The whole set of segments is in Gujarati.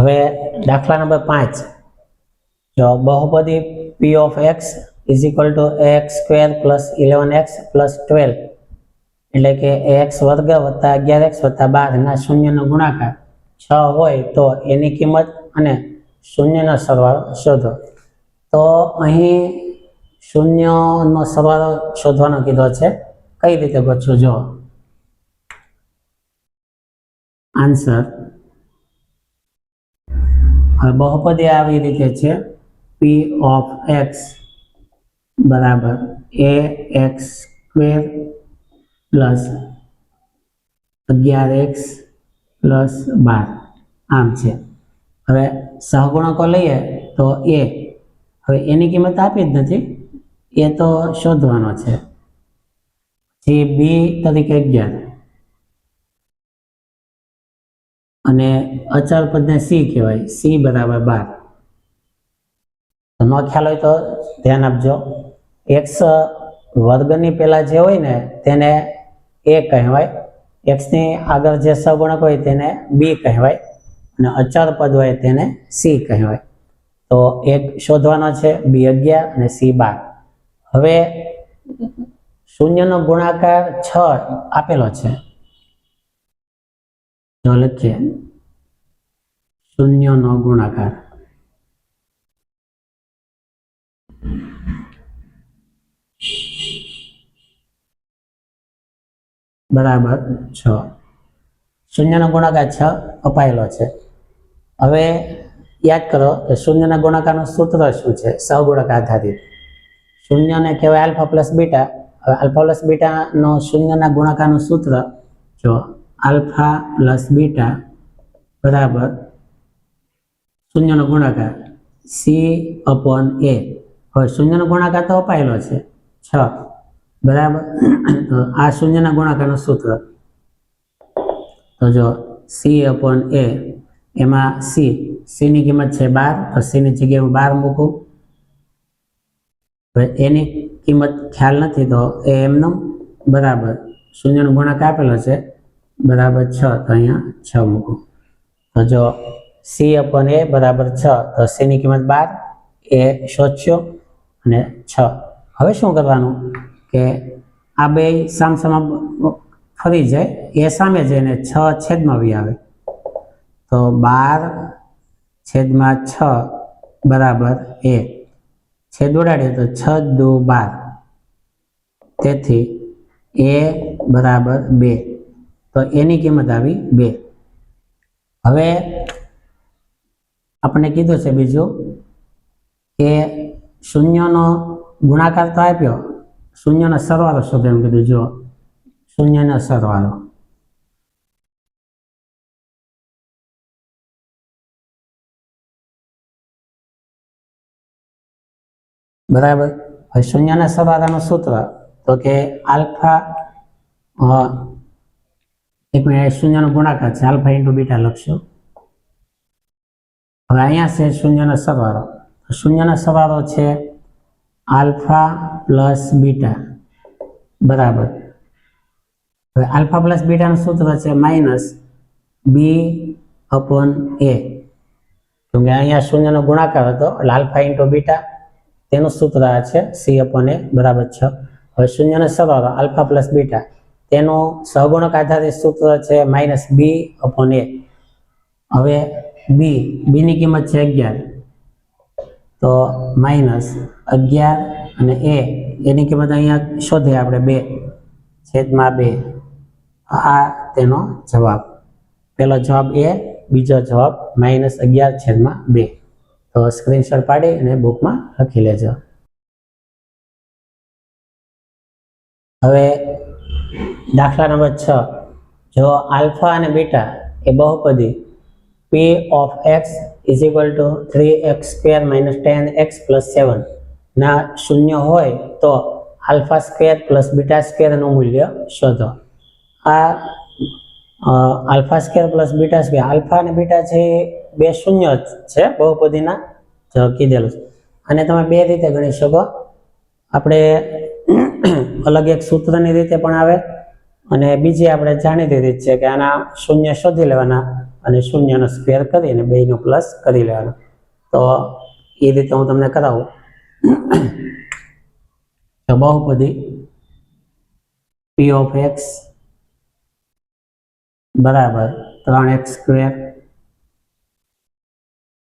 હવે દાખલા નંબર 5, જો બહુપદી p of x is equal to ax square plus 11x plus 12 એટલે કે ax વર્ગ વત્તા 11x વત્તા 12 ના શૂન્યનો ગુણાકાર 6 હોય તો એની કિંમત અને શૂન્યનો સરવાળો શોધો. તો અહીં શૂન્યનો સરવાળો શોધવાનો કીધો છે. કઈ રીતે ગોતશું જો આન્સર. હવે બહુપદી આવી રીતે છે p of x બરાબર ax square plus 11x plus 12 આમ છે. હવે સહગુણકો લઈએ તો a, હવે એની કિંમત આપી જ નથી, એ તો શોધવાનો છે. પછી b તરીકે 11 અને અચળ પદને c કહેવાય, c બરાબર 12. તો ન ખ્યાલ હોય તો ધ્યાન આપજો. x વર્ગની પહેલા જે હોય ને તેને a કહેવાય, x ની આગળ જે સહગુણક હોય તેને b કહેવાય અને અચળ પદ હોય તેને c કહેવાય. તો એક શોધવાનો છે, b 11 અને c 12. હવે શૂન્યનો ગુણાકાર 6 આપેલો છે, તો લખીએ શૂન્યનો ગુણાકાર બરાબર 6. શૂન્યનો ગુણાકાર 6 અપાયેલો છે. હવે યાદ કરો કે શૂન્યના ગુણાકારનું સૂત્ર શું છે? સહગુણક આધારિત. શૂન્યને કહેવાય આલ્ફા પ્લસ બીટા. હવે આલ્ફા પ્લસ બીટાનો શૂન્યના ગુણાકારનું સૂત્ર જો આલ્ફા પ્લસ બીટા બરાબર શૂન્યનો ગુણાકાર c અપોન a. હવે શૂન્યનો ગુણાકાર તો અપાયેલો છે 6 બરાબર. તો આ શૂન્યના ગુણાકારનું સૂત્ર તો જો c અપોન a, એમાં c ની કિંમત છે 12, તો c ની જગ્યાએ હું 12 મૂકું. હવે એની કિંમત ખ્યાલ નથી તો એ એમનું બરાબર શૂન્યનો ગુણાકાર આપેલો છે બરાબર 6, તો અહીંયા 6 મૂકું. તો જો c અપોન a બરાબર 6, તો c ની કિંમત 12, એ શોધશો અને 6. હવે શું કરવાનું કે આ બે સામસામા ફરી જાય, એ સામે જઈને 6 છેદમાં વી આવે, તો 12/6 બરાબર a. છેદ ઉડાડીએ તો 6 દુ 12, તેથી a બરાબર 2. તો એની કિંમત આવી 2. હવે આપણે કીધું છે બીજું કે શૂન્યનો ગુણાકાર તો આપ્યો, શૂન્યનો સરવાળો શોધો એમ કીધું. જો શૂન્યનો સરવાળો બરાબર. હવે શૂન્યના સરવાળાનું સૂત્ર તો કે આલ્ફા, એક મિનિટ, શૂન્યનો ગુણાકાર છે આલ્ફા ઇન્ટુ બીટા લખશું. હવે અહીંયા છે શૂન્યનો સરવાળો. શૂન્યનો સરવાળો છે આલ્ફા પ્લસ બીટા બરાબર. હવે આલ્ફા પ્લસ બીટાનું સૂત્ર છે માઇનસ બી અપોન એ. કેમ કે અહીંયા શૂન્યનો ગુણાકાર હતો એટલે આલ્ફા ઇન્ટુ બીટા, તેનું સૂત્ર આ છે સી અપોન એ બરાબર 6. હવે શૂન્યનો સરવાળો આલ્ફા પ્લસ બીટા, તેનું સહગુણક આધારિત સૂત્ર છે માઇનસ બી અપોન એ. હવે બીની કિંમત છે 11, તો માઇનસ 11 અને એની કિંમત અહીંયા શોધીએ આપણે 2/2. આ તેનો જવાબ. પહેલો જવાબ એ, બીજો જવાબ -11/2. તો સ્ક્રીનશોટ પાડી અને બુકમાં લખી લેજો. હવે દાખલા નંબર 6, જો આલ્ફા અને બીટા એ બહુપદી p of x is equal to 3x square minus 10x plus 7 ના શૂન્ય હોય તો alpha square plus beta square નું મૂલ્ય શોધો. આ alpha square plus beta square, alpha અને બીટા છે બે શૂન્ય છે બહુપદીના જો કીધેલું છે. અને તમે બે રીતે ગણી શકો. આપણે અલગ એક સૂત્રની રીતે પણ આવે અને બીજી આપણે જાણીતી રીત છે કે આના શૂન્ય શોધી લેવાના અને શૂન્યનો સ્ક્વેર કરી અને બેનો પ્લસ કરી લેવાનો. તો એ રીતે હું તમને કરાવું. તો બહુપદી p ઓફ x બરાબર 3x square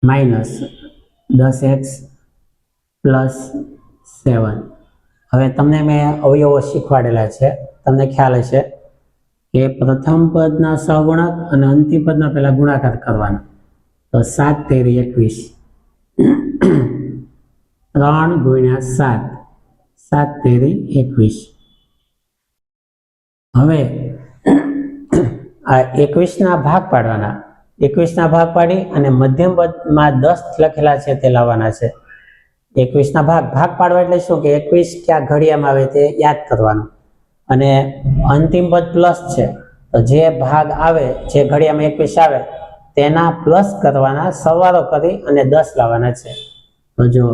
minus 10x plus 7. હવે તમને મેં અવયવો શીખવાડેલા છે, તમને ખ્યાલ હશે કે પ્રથમ પદના સહગુણક અને અંતિમ પદના પહેલા ગુણાકાર કરવાનો. તો 7 તેરી 21 3 ગુણ્યા 7 7 તેરી 21. હવે આ 21 ના ભાગ પાડવાના. 21 ના ભાગ પાડી અને મધ્યમ પદમાં 10 લખેલા છે તે લાવવાના છે. 21 ના ભાગ પાડવા એટલે શું કે 21 ક્યાં ઘડિયામાં આવે તે યાદ કરવાનું. અને અંતિમ પદ પ્લસ છે, તો જે ભાગ આવે, જે ઘડિયામાં 21 આવે તેના પ્લસ કરવાના, સરવાળો કરી અને 10 લાવવાના છે. તો જો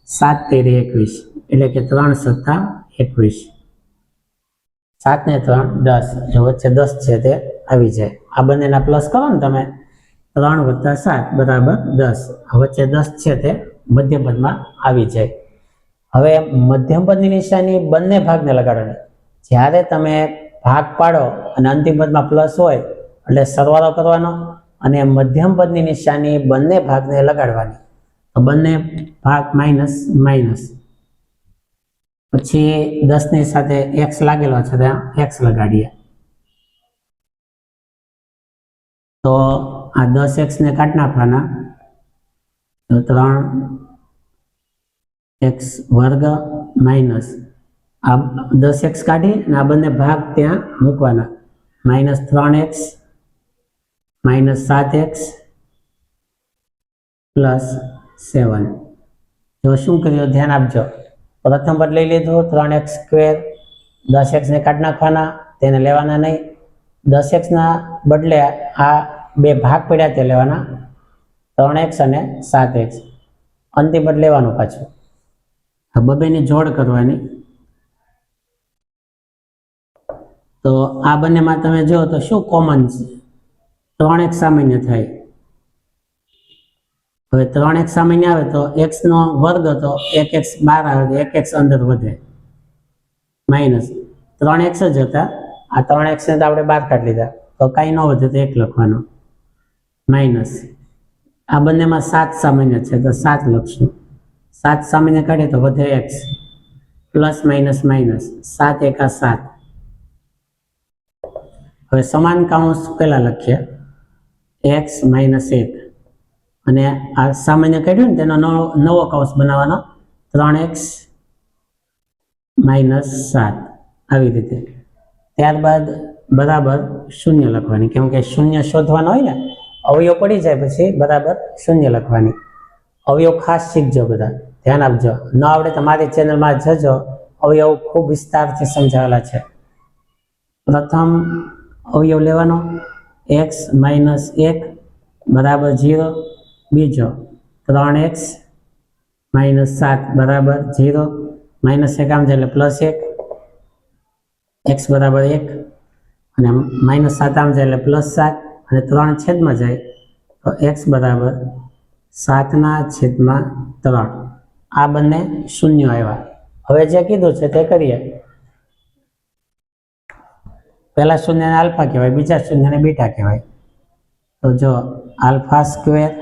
7 તેરી 21 એટલે કે 3 સત્તા 21. 7 ને 3 10, જો વચ્ચે 10 છે તે આવી જાય. આ બંનેના પ્લસ કરો ને તમે, 3 વત્તા 7 બરાબર 10. વચ્ચે 10 છે તે મધ્યમ પદમાં આવી જાય. હવે મધ્યમ પદની નિશાની બંને ભાગને લગાડવાની. જ્યારે તમે ભાગ પાડો અને અંતિમ પદમાં પ્લસ હોય એટલે સરવાળો કરવાનો અને મધ્યમ પદની નિશાની બંને ભાગને લગાડવાની. તો બંને ભાગ માઇનસ માઇનસ, પછી 10 ની સાથે x લાગેલો છે ત્યાં x લગાડીએ. તો આ 10x ને કાઢી નાખવાના. તો 3x વર્ગ માઇનસ આ 10x કાઢી અને આ બંને ભાગ ત્યાં મૂકવાના. Minus 3x minus 7x plus 7. જો શું કર્યું ધ્યાન આપજો. પ્રથમ પદ લઈ લીધું 3x સ્ક્વેર, 10x ને કાઢી નાખવાના, તેને લેવાના નહીં. 10x ના બદલે આ બે ભાગ પડ્યા તે લેવાના, 3x અને 7x. અંતિમ પદ લેવાનું પાછું. બબેની જોડ કરવાની. તો આ બંનેમાં તમે જો તો શું કોમન છે, 3x સામાન્ય થાય. હવે 3x સામાન્ય આવે તો x નો વર્ગ હતો, 1x બહાર આવે તો 1x અંદર વધે. માઇનસ 3x જ હતા, આ 3x ને તો આપણે બહાર કાઢી લીધા, તો કાંઈ ન વધે તો 1 લખવાનો. માઇનસ આ બંનેમાં 7 સામાન્ય છે તો 7 લખશું. 7 સામાન્ય કાઢીએ તો વધે x, પ્લસ માઇનસ માઇનસ 7 એકા 7. હવે સમાન કાઉન્સ પહેલા લખીએ, x માઇનસ 1 અને આ સામાન્ય કાઢ્યું ને તેનો નવો કૌંસ બનાવવાનો, 3x માઇનસ 7 આવી રીતે. ત્યારબાદ બરાબર શૂન્ય લખવાની, કેમ કે શૂન્ય શોધવાનો હોય ને, અવયવ પડી જાય પછી બરાબર શૂન્ય લખવાની. અવયવ ખાસ શીખજો, બધા ધ્યાન આપજો. ન આવડે તો મારી ચેનલમાં જજો, અવયવ ખૂબ વિસ્તારથી સમજાવેલા છે. પ્રથમ અવયવ લેવાનો x માઇનસ 1 બરાબર 0. બીજો 3x માઇનસ 7 બરાબર 0. માઇનસ 1 આમ જાય એટલે પ્લસ 1, x બરાબર 1 અને માઇનસ 7 આમ જાય એટલે પ્લસ 7 અને 3 છેદમાં જાય તો x બરાબર 7/3. આ બંને શૂન્ય આવ્યા. હવે જે કીધું છે તે કરીએ. પહેલા શૂન્યને આલ્ફા કહેવાય, બીજા શૂન્યને બીટા કહેવાય. તો જો alpha square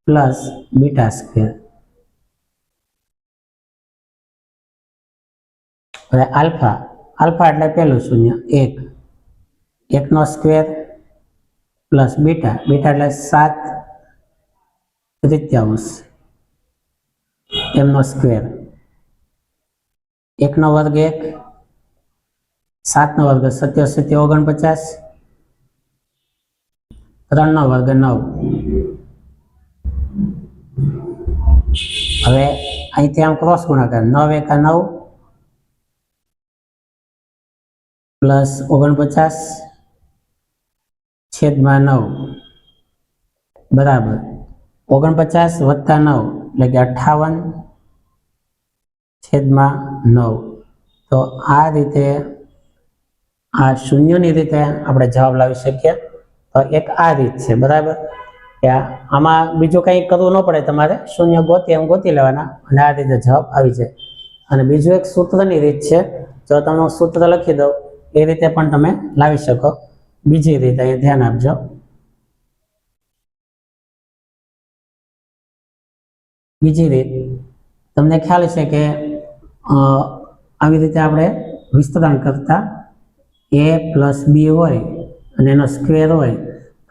plus beta square. હવે આલ્ફા એટલે પહેલું શૂન્ય 1, 1 નો સ્ક્વેર પ્લસ બીટા એટલે 7/3 એમનો સ્ક્વેર. 1 નો વર્ગ 1, 7 નો વર્ગ 77 49, 3 નો વર્ગ 9. હવે અહીંથી આમ ક્રોસ ગુણાકાર, 9 એકા 9 પ્લસ 49 છેદમાં 9 બરાબર 49 વત્તા 9 એટલે કે 58 છેદમાં 9. તો આ રીતે આ શૂન્યની રીતે આપણે જવાબ લાવી શકીએ. તો એક આ રીત છે, બરાબર. કે આમાં બીજું કંઈ કરવું ન પડે, તમારે શૂન્ય ગોતી એમ ગોતી લેવાના અને આ રીતે જવાબ આવી જાય. અને બીજું એક સૂત્રની રીત છે, જો તમે હું સૂત્ર લખી દઉં એ રીતે પણ તમે લાવી શકો. બીજી રીત અહીંયા ધ્યાન આપજો. બીજી રીત તમને ખ્યાલ છે કે આવી રીતે આપણે વિસ્તરણ કરતા a પ્લસ બી હોય અને એનો સ્ક્વેર હોય,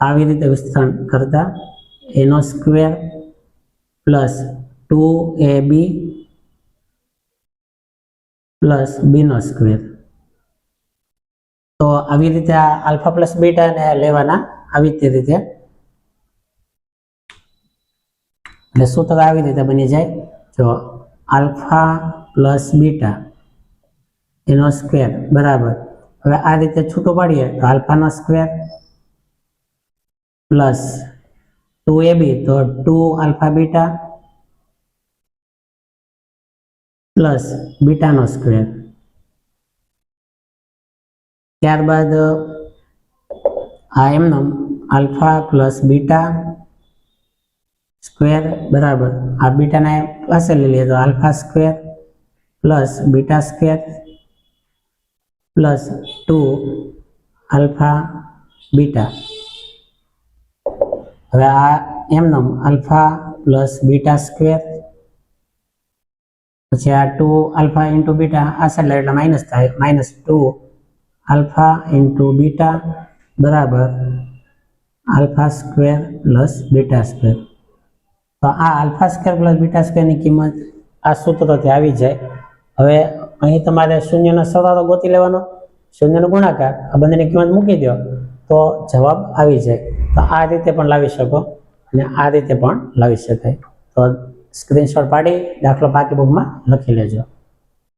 આવી રીતે વિસ્તરણ કરતા એનો સ્ક્વેર પ્લસ 2ab પ્લસ બીનો સ્ક્વેર. તો આવી રીતે આ આલ્ફા પ્લસ બીટાને લેવાના આવી રીતે, એટલે સૂત્ર આવી રીતે બની જાય. જો આલ્ફા પ્લસ બીટા એનો સ્ક્વેર બરાબર, હવે આ રીતે છૂટું પાડીએ તો આલ્ફાનો સ્ક્વેર પ્લસ 2ab તો 2 આલ્ફા બીટા પ્લસ બીટાનો સ્ક્વેર. ત્યારબાદ આ એમનો આલ્ફા પ્લસ બીટા સ્ક્વેર બરાબર, આ બીટાને પાસે લઈ લઈએ તો alpha square plus beta square plus 2 alpha beta. હવે આ એમનો આલ્ફા પ્લસ બીટા સ્ક્વેર, પછી આ 2 આલ્ફા ઇન્ટુ બીટા આ સાઈડ એટલે માઇનસ થાય, -2 આલ્ફા ઇન્ટુ બીટા બરાબર alpha square plus beta square. તો આ આલ્ફા સ્ક્વેર પ્લસ બીટા સ્ક્વેરની કિંમત આ સૂત્રથી આવી જાય. હવે અહીં તમારે શૂન્યનો સરવાળો ગોતી લેવાનો, શૂન્યનો ગુણાકાર, આ બંનેની કિંમત મૂકી દો તો જવાબ આવી જાય. તો આ રીતે પણ લાવી શકો અને આ રીતે પણ લાવી શકાય. તો સ્ક્રીનશોટ પાડી દાખલો પાકી બુકમાં લખી લેજો.